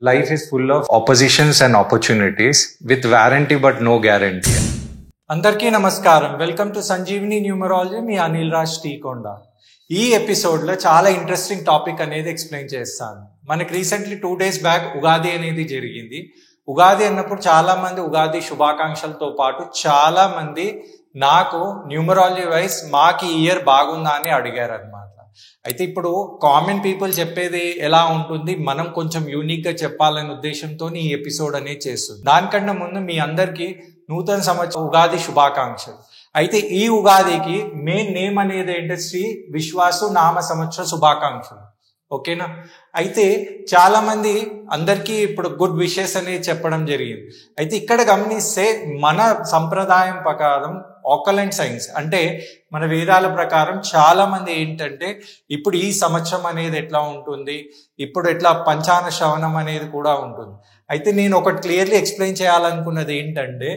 Life is full of oppositions and opportunities with warranty but no guarantee. అందరికీ నమస్కారం. Welcome to Sanjeevini numerology. మీ అనిల్ రాజ్ టీకొండ. ఈ ఎపిసోడ్లో చాలా ఇంట్రెస్టింగ్ టాపిక్ అనేది ఎక్స్ప్లెయిన్ చేస్తాను. మనకి రీసెంట్లీ 2 days బ్యాక్ ఉగాది అనేది జరిగింది. ఉగాది అన్నప్పుడు చాలా మంది ఉగాది శుభాకాంక్షలతో పాటు చాలా మంది నాకు న్యూమరాలజీ వైజ్ మాకు ఈ ఇయర్ బాగుందా అని అడిగారు అనమాట. అయితే ఇప్పుడు కామన్ పీపుల్ చెప్పేది ఎలా ఉంటుంది, మనం కొంచెం యూనిక్గా చెప్పాలనే ఉద్దేశంతో ఈ ఎపిసోడ్ అనేది చేస్తుంది. దానికన్నా ముందు మీ అందరికీ నూతన సంవత్సరం ఉగాది శుభాకాంక్షలు. అయితే ఈ ఉగాదికి మెయిన్ నేమ్ అనేది ఏంటంటే శ్రీ విశ్వాసు నామ సంవత్సర శుభాకాంక్షలు. ఓకేనా? అయితే చాలా మంది అందరికీ ఇప్పుడు గుడ్ విషెస్ అనేది చెప్పడం జరిగింది. అయితే ఇక్కడ గమనిస్తే మన సంప్రదాయం ప్రకారం ఆకలెంట్ సైన్స్ అంటే మన వేదాల ప్రకారం చాలా మంది ఏంటంటే ఇప్పుడు ఈ సంవత్సరం అనేది ఎట్లా ఉంటుంది, ఇప్పుడు ఎట్లా పంచాంగ శ్రవణం అనేది కూడా ఉంటుంది. అయితే నేను ఒకటి క్లియర్లీ ఎక్స్ప్లెయిన్ చేయాలనుకున్నది ఏంటంటే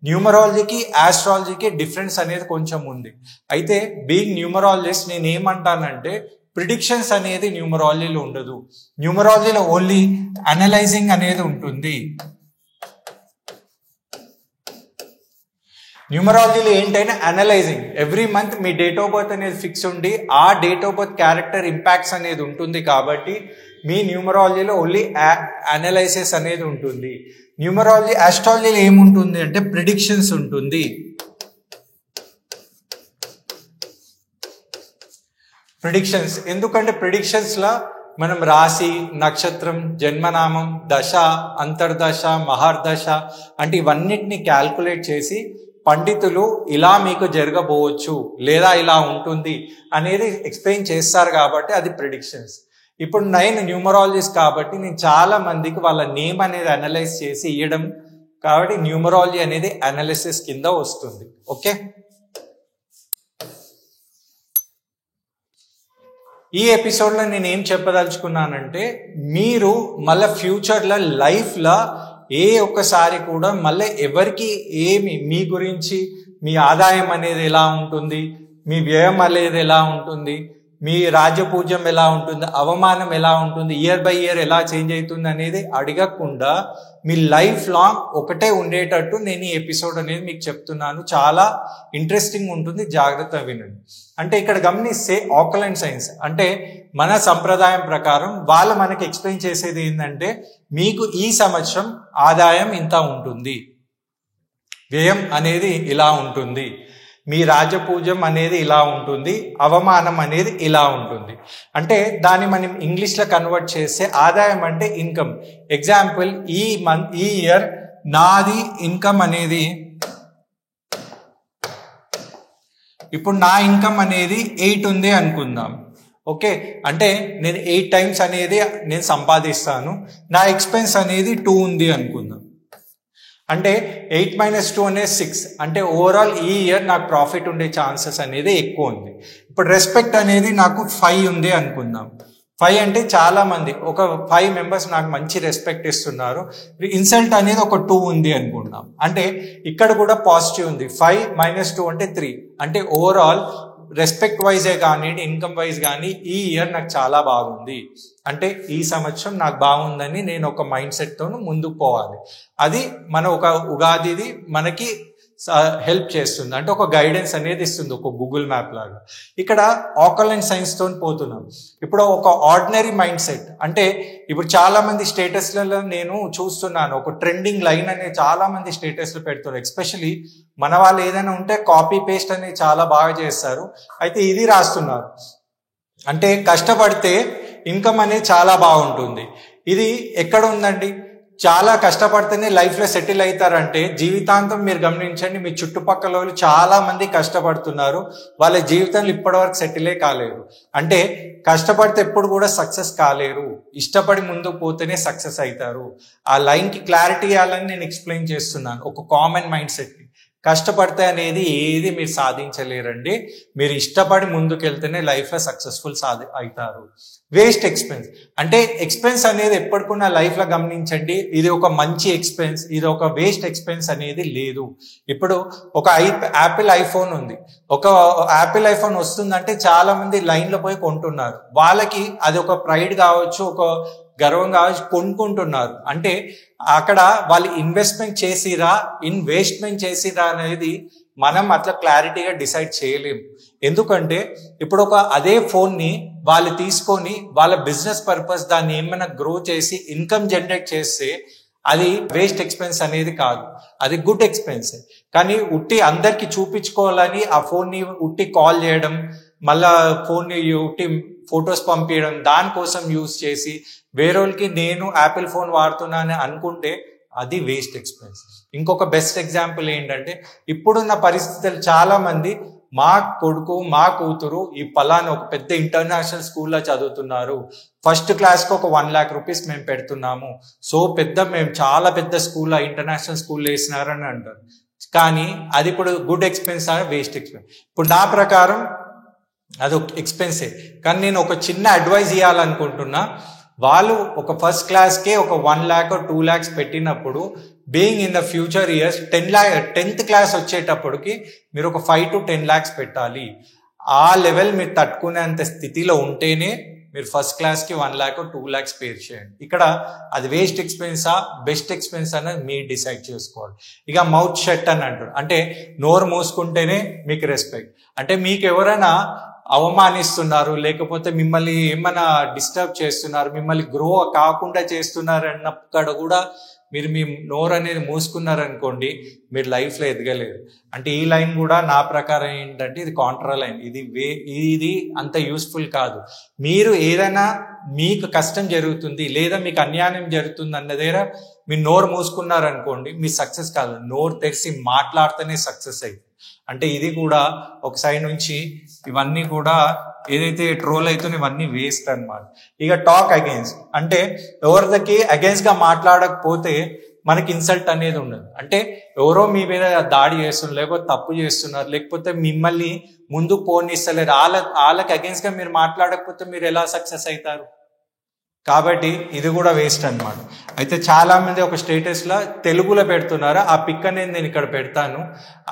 న్యూమరాలజీకి ఆస్ట్రాలజీకి డిఫరెన్స్ అనేది కొంచెం ఉంది. అయితే బీయింగ్ న్యూమరాలజిస్ట్ నేను ఏమంటానంటే ప్రిడిక్షన్స్ అనేది న్యూమరాలజీలో ఉండదు. న్యూమరాలజీలో ఓన్లీ అనలైజింగ్ అనేది ఉంటుంది. న్యూమరాలజీలో ఏంటంటే analysing every month me date of birth అనేది ఫిక్స్ ఉండి ఆ date of birth character impacts అనేది ఉంటుంది. కాబట్టి మీ న్యూమరాలజీలో ఓన్లీ అనలైసిస్ అనేది ఉంటుంది. న్యూమరాలజీ ఆస్ట్రాలజీలో ఏముంటుంది అంటే ప్రిడిక్షన్స్ ఉంటుంది. ప్రిడిక్షన్స్ ఎందుకంటే ప్రిడిక్షన్స్లో మనం రాశి, నక్షత్రం, జన్మనామం, దశ, అంతర్దశ, మహర్దశ అంటే ఇవన్నిటిని క్యాల్కులేట్ చేసి పండితులు ఇలా మీకు జరగబోవచ్చు లేదా ఇలా ఉంటుంది అనేది ఎక్స్ప్లెయిన్ చేస్తారు. కాబట్టి అది ప్రిడిక్షన్స్. ఇప్పుడు నేను న్యూమరాలజిస్ట్ కాబట్టి నేను చాలా మందికి వాళ్ళ నేమ్ అనేది అనలైజ్ చేసి ఇవ్వడం, కాబట్టి న్యూమరాలజీ అనేది అనాలిసిస్ కింద వస్తుంది. ఓకే, ఈ ఎపిసోడ్లో నేను ఏం చెప్పదలుచుకున్నానంటే మీరు మళ్ళీ ఫ్యూచర్లో లైఫ్లో ఏ ఒక్కసారి కూడా మళ్ళీ ఎవరికి ఏమి మీ గురించి మీ ఆదాయం అనేది ఎలా ఉంటుంది, మీ వ్యయం అనేది ఎలా ఉంటుంది, మీ రాజ్యపూజ్యం ఎలా ఉంటుంది, అవమానం ఎలా ఉంటుంది, ఇయర్ బై ఇయర్ ఎలా చేంజ్ అవుతుంది అనేది అడగకుండా మీ లైఫ్ లాంగ్ ఒకటే ఉండేటట్టు నేను ఈ ఎపిసోడ్ అనేది మీకు చెప్తున్నాను. చాలా ఇంట్రెస్టింగ్ ఉంటుంది, జాగ్రత్త వినండి. అంటే ఇక్కడ గమనిస్తే ఆకలెంట్ సైన్స్ అంటే మన సంప్రదాయం ప్రకారం వాళ్ళు మనకి ఎక్స్ప్లెయిన్ చేసేది ఏంటంటే మీకు ఈ సంవత్సరం ఆదాయం ఇంత ఉంటుంది, వ్యయం అనేది ఇలా ఉంటుంది, మీ రాజపూజ్యం అనేది ఇలా ఉంటుంది, అవమానం అనేది ఇలా ఉంటుంది. అంటే దాన్ని మనం ఇంగ్లీష్లో కన్వర్ట్ చేస్తే ఆదాయం అంటే ఇన్కమ్. ఎగ్జాంపుల్ ఈ ఇయర్ నాది ఇన్కమ్ అనేది, ఇప్పుడు నా ఇన్కమ్ అనేది 8 ఉంది అనుకుందాం. ఓకే, అంటే నేను 8 times అనేది నేను సంపాదిస్తాను. నా ఎక్స్పెన్స్ అనేది 2 ఉంది అనుకుందాం. అంటే 8 - 2 అనేది 6. అంటే ఓవరాల్ ఈ ఇయర్ నాకు ప్రాఫిట్ ఉండే ఛాన్సెస్ అనేది ఎక్కువ ఉంది. ఇప్పుడు రెస్పెక్ట్ అనేది నాకు 5 ఉంది అనుకుందాం. 5 అంటే చాలా మంది ఒక 5 members నాకు మంచి రెస్పెక్ట్ ఇస్తున్నారు. ఇన్సల్ట్ అనేది ఒక 2 ఉంది అనుకుందాం. అంటే ఇక్కడ కూడా పాజిటివ్ ఉంది. 5 - 2 అంటే 3. అంటే ఓవరాల్ రెస్పెక్ట్ వైజే కానీ ఇన్కమ్ వైజ్ కానీ ఈ ఇయర్ నాకు చాలా బాగుంది. అంటే ఈ సంవత్సరం నాకు బాగుందని నేను ఒక మైండ్ సెట్తో ముందుకు పోవాలి. అది మన ఒక ఉగాదిది మనకి హెల్ప్ చేస్తుంది. అంటే ఒక గైడెన్స్ అనేది ఇస్తుంది, ఒక గూగుల్ మ్యాప్ లాగా. ఇక్కడ ఆకలెంట్ సైన్స్తో పోతున్నాం. ఇప్పుడు ఒక ఆర్డినరీ మైండ్ సెట్ అంటే ఇప్పుడు చాలా మంది స్టేటస్లలో నేను చూస్తున్నాను, ఒక ట్రెండింగ్ లైన్ అనేది చాలా మంది స్టేటస్లు పెడుతున్నారు. ఎస్పెషలీ మన వాళ్ళు ఏదైనా ఉంటే కాపీ పేస్ట్ అనేది చాలా బాగా చేస్తారు. అయితే ఇది రాస్తున్నారు అంటే కష్టపడితే ఇన్కమ్ అనేది చాలా బాగుంటుంది. ఇది ఎక్కడ ఉందండి? చాలా కష్టపడితేనే లైఫ్లో సెటిల్ అవుతారంటే జీవితాంతం మీరు గమనించండి, మీ చుట్టుపక్కల వాళ్ళు చాలా మంది కష్టపడుతున్నారు, వాళ్ళ జీవితంలో ఇప్పటివరకు సెటిలే కాలేరు. అంటే కష్టపడితే ఎప్పుడు కూడా సక్సెస్ కాలేరు, ఇష్టపడి ముందుకు పోతేనే సక్సెస్ అవుతారు. ఆ లైన్కి క్లారిటీ ఇవ్వాలని నేను ఎక్స్ప్లెయిన్ చేస్తున్నాను. ఒక కామన్ మైండ్ సెట్ని కష్టపడితే అనేది ఏది మీరు సాధించలేరండి. మీరు ఇష్టపడి ముందుకెళ్తేనే లైఫ్లో సక్సెస్ఫుల్ అవుతారు. వేస్ట్ ఎక్స్పెన్స్ అంటే ఎక్స్పెన్స్ అనేది ఎప్పటికున్నా లైఫ్లో గమనించండి, ఇది ఒక మంచి ఎక్స్పెన్స్, ఇది ఒక వేస్ట్ ఎక్స్పెన్స్ అనేది లేదు. ఇప్పుడు ఒక యాపిల్ ఐఫోన్ ఉంది, ఒక యాపిల్ ఐఫోన్ వస్తుందంటే చాలా మంది లైన్లో పోయి కొంటున్నారు. వాళ్ళకి అది ఒక ప్రైడ్ కావచ్చు, ఒక గర్వంగా కొనుక్కుంటున్నారు. అంటే అక్కడ వాళ్ళు ఇన్వెస్ట్మెంట్ చేసిరా అనేది మనం అట్లా క్లారిటీగా డిసైడ్ చేయలేము. ఎందుకంటే ఇప్పుడు అదే ఫోన్ని వాళ్ళు తీసుకొని వాళ్ళ బిజినెస్ పర్పస్ దాన్ని ఏమైనా గ్రో చేసి ఇన్కమ్ జనరేట్ చేస్తే అది వేస్ట్ ఎక్స్పెన్స్ అనేది కాదు, అది గుడ్ ఎక్స్పెన్స్. కానీ ఉట్టి అందరికి చూపించుకోవాలని ఆ ఫోన్ని ఉట్టి కాల్ చేయడం, మళ్ళా ఫోన్ని ఉట్టి ఫొటోస్ పంపించడం, దానికోసం యూజ్ చేసి వేరేకి నేను యాపిల్ ఫోన్ వాడుతున్నానని అనుకుంటే అది వేస్ట్ ఎక్స్పెన్స్. ఇంకొక బెస్ట్ ఎగ్జాంపుల్ ఏంటంటే ఇప్పుడున్న పరిస్థితులు చాలా మంది మా కొడుకు మా కూతురు ఈ పలానా ఒక పెద్ద ఇంటర్నేషనల్ స్కూల్లో చదువుతున్నారు, ఫస్ట్ క్లాస్కి ఒక 1 lakh rupees మేము పెడుతున్నాము, సో మేము చాలా పెద్ద స్కూల్లో ఇంటర్నేషనల్ స్కూల్లో వేసినారని అంటారు. కానీ అది ఇప్పుడు గుడ్ ఎక్స్పెన్స్ వేస్ట్ ఎక్స్పెన్స్? ఇప్పుడు నా ప్రకారం అది ఒక ఎక్స్పెన్సే. కానీ నేను ఒక చిన్న అడ్వైజ్ ఇవ్వాలనుకుంటున్నా. వాళ్ళు ఒక ఫస్ట్ క్లాస్కే ఒక 1 lakh or 2 lakhs పెట్టినప్పుడు being in the future years 10th class వచ్చేటప్పటికి మీరు ఒక 5 to 10 lakhs పెట్టాలి. ఆ లెవెల్ మీరు తట్టుకునేంత స్థితిలో ఉంటేనే మీరు ఫస్ట్ క్లాస్కి 1 lakh or 2 lakhs పే చేయండి. ఇక్కడ అది వేస్ట్ ఎక్స్పెన్సా బెస్ట్ ఎక్స్పెన్స్ అనేది మీరు డిసైడ్ చేసుకోవాలి. ఇక మౌత్ షట్ అని అంటారు, అంటే నోరు మూసుకుంటేనే మీకు రెస్పెక్ట్. అంటే మీకు ఎవరైనా అవమానిస్తున్నారు, లేకపోతే మిమ్మల్ని ఏమైనా డిస్టర్బ్ చేస్తున్నారు, మిమ్మల్ని గ్రో కాకుండా చేస్తున్నారు అన్నప్పుడు కూడా మీరు మీ నోరు అనేది మూసుకున్నారనుకోండి, మీరు లైఫ్లో ఎదగలేరు. అంటే ఈ లైన్ కూడా నా ప్రకారం ఏంటంటే ఇది కాంట్రా లైన్. ఇది అంత యూస్ఫుల్ కాదు. మీరు ఏదైనా మీకు కష్టం జరుగుతుంది లేదా మీకు అన్యాయం జరుగుతుంది అన్న దగ్గర మీరు నోరు మూసుకున్నారనుకోండి, మీ సక్సెస్ కాదు. నోరు తెరిచి మాట్లాడితేనే సక్సెస్ అయింది. అంటే ఇది కూడా ఒక సైడ్ నుంచి ఇవన్నీ కూడా ఏదైతే ట్రోల్ అవుతుందో ఇవన్నీ వేస్ట్ అన్నమాట. ఇక టాక్ అగైన్స్, అంటే ఎవరిదకి అగైన్స్ గా మాట్లాడకపోతే మనకి ఇన్సల్ట్ అనేది ఉండదు. అంటే ఎవరో మీ మీద దాడి చేస్తున్నారు, లేకపోతే తప్పు చేస్తున్నారు, లేకపోతే మిమ్మల్ని ముందుకు పోనిస్తలేరు, వాళ్ళకి అగైన్స్ గా మీరు మాట్లాడకపోతే మీరు ఎలా సక్సెస్ అవుతారు? కాబట్టి ఇది కూడా వేస్ట్ అన్నమాట. అయితే చాలా మంది ఒక స్టేటస్ లా తెలుగులో పెడుతున్నారు, ఆ పిక్ అనేది నేను ఇక్కడ పెడతాను.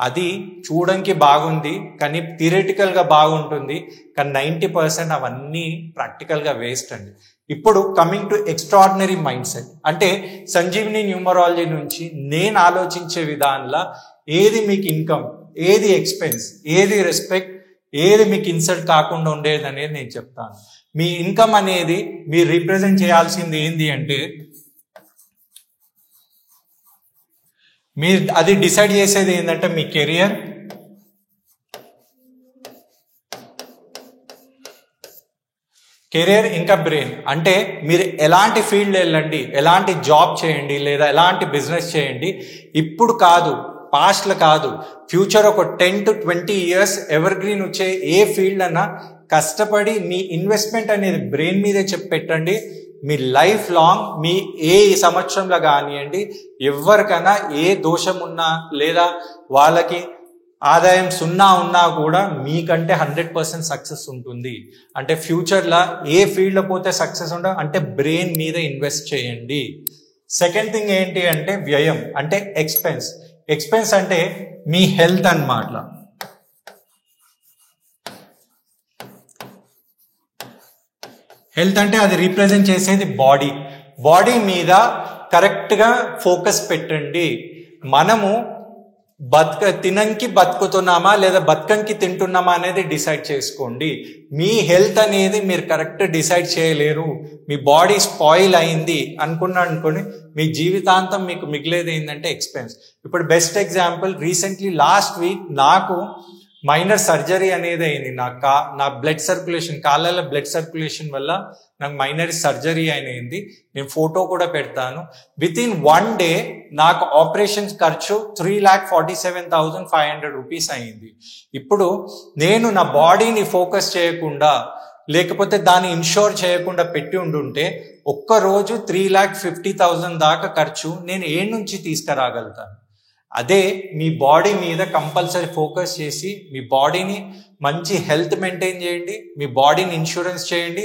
అది చూడడానికి బాగుంది కానీ థియరిటికల్ గా బాగుంటుంది, కానీ 90% అవన్నీ ప్రాక్టికల్ గా వేస్ట్ అండి. ఇప్పుడు coming to extraordinary mind set, అంటే సంజీవిని న్యూమరాలజీ నుంచి నేను ఆలోచించే విధానంలో ఏది మీకు ఇన్కమ్, ఏది ఎక్స్పెన్స్, ఏది రెస్పెక్ట్, ఏది మీకు ఇన్సల్ట్ కాకుండా ఉండేది అనేది నేను చెప్తాను. మీ ఇన్కమ్ అనేది మీరు రిప్రజెంట్ చేయాల్సింది ఏంది అంటే, మీరు అది డిసైడ్ చేసేది ఏంటంటే మీ కెరియర్, ఇంకా బ్రెయిన్. అంటే మీరు ఎలాంటి ఫీల్డ్ వెళ్ళండి, ఎలాంటి జాబ్ చేయండి లేదా ఎలాంటి బిజినెస్ చేయండి, ఇప్పుడు కాదు, పాస్ట్లో కాదు, ఫ్యూచర్ ఒక 10 to 20 years ఎవర్ గ్రీన్ వచ్చే ఏ ఫీల్డ్ అన్నా కష్టపడి మీ ఇన్వెస్ట్మెంట్ అనేది బ్రెయిన్ మీదే పెట్టండి. మీ లైఫ్ లాంగ్ మీ ఏ సంవత్సరంలో కానివ్వండి, ఎవరికైనా ఏ దోషం ఉన్నా లేదా వాళ్ళకి ఆదాయం 0 ఉన్నా కూడా మీకంటే 100% సక్సెస్ ఉంటుంది. అంటే ఫ్యూచర్లో ఏ ఫీల్డ్లో పోతే సక్సెస్ ఉండవు, అంటే బ్రెయిన్ మీద ఇన్వెస్ట్ చేయండి. సెకండ్ థింగ్ ఏంటి అంటే వ్యయం, అంటే ఎక్స్పెన్స్. ఎక్స్పెన్స్ అంటే మీ హెల్త్ అన్నమాట. హెల్త్ అంటే అది రీప్రజెంట్ చేసేది బాడీ మీద కరెక్ట్గా ఫోకస్ పెట్టండి. మనము తినంకి బతుకుతున్నామా లేదా బతకంకి తింటున్నామా అనేది డిసైడ్ చేసుకోండి. మీ హెల్త్ అనేది మీరు కరెక్ట్ డిసైడ్ చేయలేరు, మీ బాడీ స్పాయిల్ అయింది అనుకోండి, మీ జీవితాంతం మీకు మిగిలేది ఏంటంటే ఎక్స్పెన్స్. ఇప్పుడు best example, recently last week నాకు మైనర్ సర్జరీ అనేది అయింది. నా బ్లడ్ సర్క్యులేషన్, కాళ్ళలో బ్లడ్ సర్క్యులేషన్ వల్ల నాకు మైనర్ సర్జరీ అయింది. నేను ఫోటో కూడా పెడతాను. విత్ ఇన్ 1 day నాకు ఆపరేషన్ ఖర్చు 3,47,500 rupees అయింది. ఇప్పుడు నేను నా బాడీని ఫోకస్ చేయకుండా లేకపోతే దాన్ని ఇన్షూర్ చేయకుండా పెట్టి ఉండుంటే ఒక్కరోజు 3,50,000 దాకా ఖర్చు నేను ఏ నుంచి తీసుకురాగలుగుతాను? అదే మీ బాడీ మీద కంపల్సరీ ఫోకస్ చేసి మీ బాడీని మంచి హెల్త్ మెయింటైన్ చేయండి, మీ బాడీని ఇన్సూరెన్స్ చేయండి,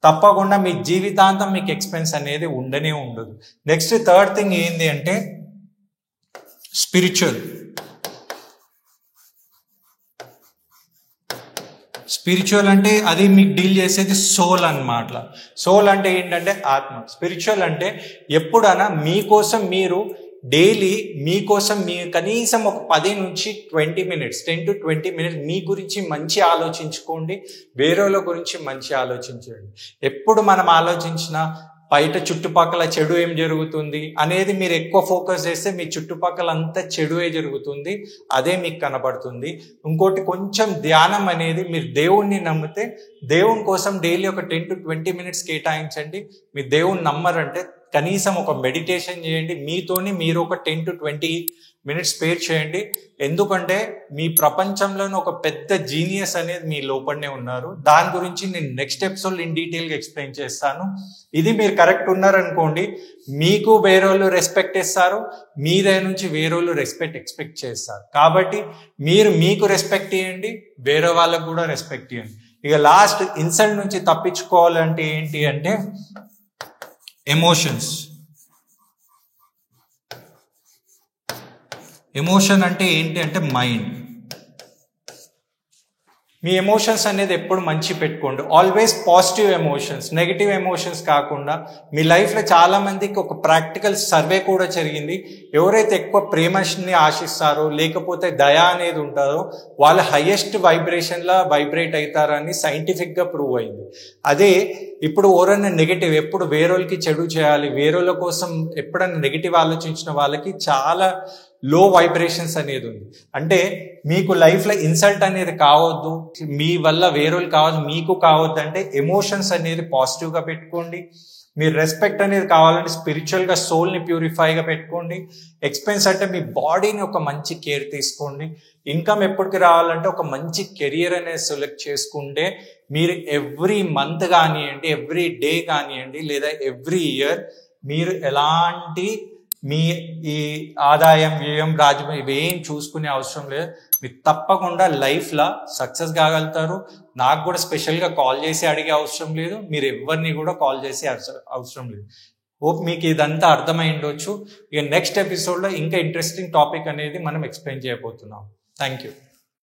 తప్పకుండా మీ జీవితాంతం మీకు ఎక్స్పెన్స్ అనేది ఉండనే ఉండదు. నెక్స్ట్ థర్డ్ థింగ్ ఏంటి అంటే స్పిరిచువల్ అంటే అది మీకు డీల్ చేసేది సోల్ అన్నమాట. సోల్ అంటే ఏంటంటే ఆత్మ. స్పిరిచువల్ అంటే ఎప్పుడైనా మీకోసం మీరు డైలీ మీకోసం మీ కనీసం ఒక 10 నుంచి 20 మినిట్స్ 10 to 20 మినిట్స్ మీ గురించి మంచి ఆలోచించుకోండి, వేరేల గురించి మంచి ఆలోచించండి. ఎప్పుడు మనం ఆలోచించినా బయట చుట్టుపక్కల చెడు ఏం జరుగుతుంది అనేది మీరు ఎక్కువ ఫోకస్ చేస్తే మీ చుట్టుపక్కల అంతా చెడువే జరుగుతుంది, అదే మీకు కనబడుతుంది. ఇంకోటి కొంచెం ధ్యానం అనేది, మీరు దేవుణ్ణి నమ్మితే దేవుని కోసం డైలీ ఒక 10 to 20 మినిట్స్ కేటాయించండి. మీరు దేవుణ్ణి నమ్మరంటే కనీసం ఒక మెడిటేషన్ చేయండి, మీతోని మీరు ఒక 10 to 20 మినిట్స్ స్పేర్ చేయండి. ఎందుకంటే మీ ప్రపంచంలోనే ఒక పెద్ద జీనియస్ అనేది మీ లోపలనే ఉన్నారు. దాని గురించి నేను నెక్స్ట్ ఎపిసోడ్ ఇన్ డీటెయిల్గా ఎక్స్ప్లెయిన్ చేస్తాను. ఇది మీరు కరెక్ట్ ఉన్నారనుకోండి, మీకు వేరేవాళ్ళు రెస్పెక్ట్ ఇస్తారు, మీ దగ్గర నుంచి వేరేవాళ్ళు రెస్పెక్ట్ ఎక్స్పెక్ట్ చేస్తారు. కాబట్టి మీరు మీకు రెస్పెక్ట్ ఇవ్వండి, వేరే వాళ్ళకు కూడా రెస్పెక్ట్ ఇవ్వండి. ఇక లాస్ట్ ఇన్సల్ట్ నుంచి తప్పించుకోవాలంటే ఏంటి అంటే ఎమోషన్స్. ఎమోషన్ అంటే ఏంటి అంటే మైండ్. మీ ఎమోషన్స్ అనేది ఎప్పుడు మంచి పెట్టుకోండి, always positive emotions, negative emotions కాకుండా. మీ లైఫ్లో చాలా మందికి ఒక ప్రాక్టికల్ సర్వే కూడా జరిగింది, ఎవరైతే ఎక్కువ ప్రేమని ఆశిస్తారో లేకపోతే దయ అనేది ఉంటారో వాళ్ళు హైయెస్ట్ వైబ్రేషన్లా వైబ్రేట్ అవుతారని సైంటిఫిక్గా ప్రూవ్ అయింది. అదే ఇప్పుడు ఎవరైనా నెగిటివ్, ఎప్పుడు వేరేళ్ళకి చెడు చేయాలి, వేరేళ్ళ కోసం ఎప్పుడైనా నెగిటివ్ ఆలోచించిన వాళ్ళకి చాలా లో వైబ్రేషన్స్ అనేది ఉంది. అంటే మీకు లైఫ్లో ఇన్సల్ట్ అనేది కావద్దు, మీ వల్ల వేరేళ్ళు కావద్దు, మీకు కావద్దు అంటే ఎమోషన్స్ అనేది పాజిటివ్గా పెట్టుకోండి. మీరు రెస్పెక్ట్ అనేది కావాలంటే స్పిరిచువల్గా సోల్ని ప్యూరిఫైగా పెట్టుకోండి. ఎక్స్పెన్స్ అంటే మీ బాడీని ఒక మంచి కేర్ తీసుకోండి. ఇన్కమ్ ఎప్పటికి రావాలంటే ఒక మంచి కెరియర్ అనేది సెలెక్ట్ చేసుకుంటే మీరు ఎవ్రీ మంత్ కానివ్వండి, ఎవ్రీ డే కానివ్వండి, లేదా ఎవ్రీ ఇయర్ మీరు ఎలాంటి మీ ఈ ఆదాయం వ్యయం రాజ్యం ఇవేం చూసుకునే అవసరం లేదు. మీరు తప్పకుండా లైఫ్లో సక్సెస్ కాగలుగుతారు. నాకు కూడా స్పెషల్గా కాల్ చేసి అడిగే అవసరం లేదు, మీరు ఎవరిని కూడా కాల్ చేసి అవసరం లేదు. హోప్ మీకు ఇదంతా అర్థమై ఉండొచ్చు. ఇక నెక్స్ట్ ఎపిసోడ్లో ఇంకా ఇంట్రెస్టింగ్ టాపిక్ అనేది మనం ఎక్స్ప్లెయిన్ చేయబోతున్నాం. Thank you.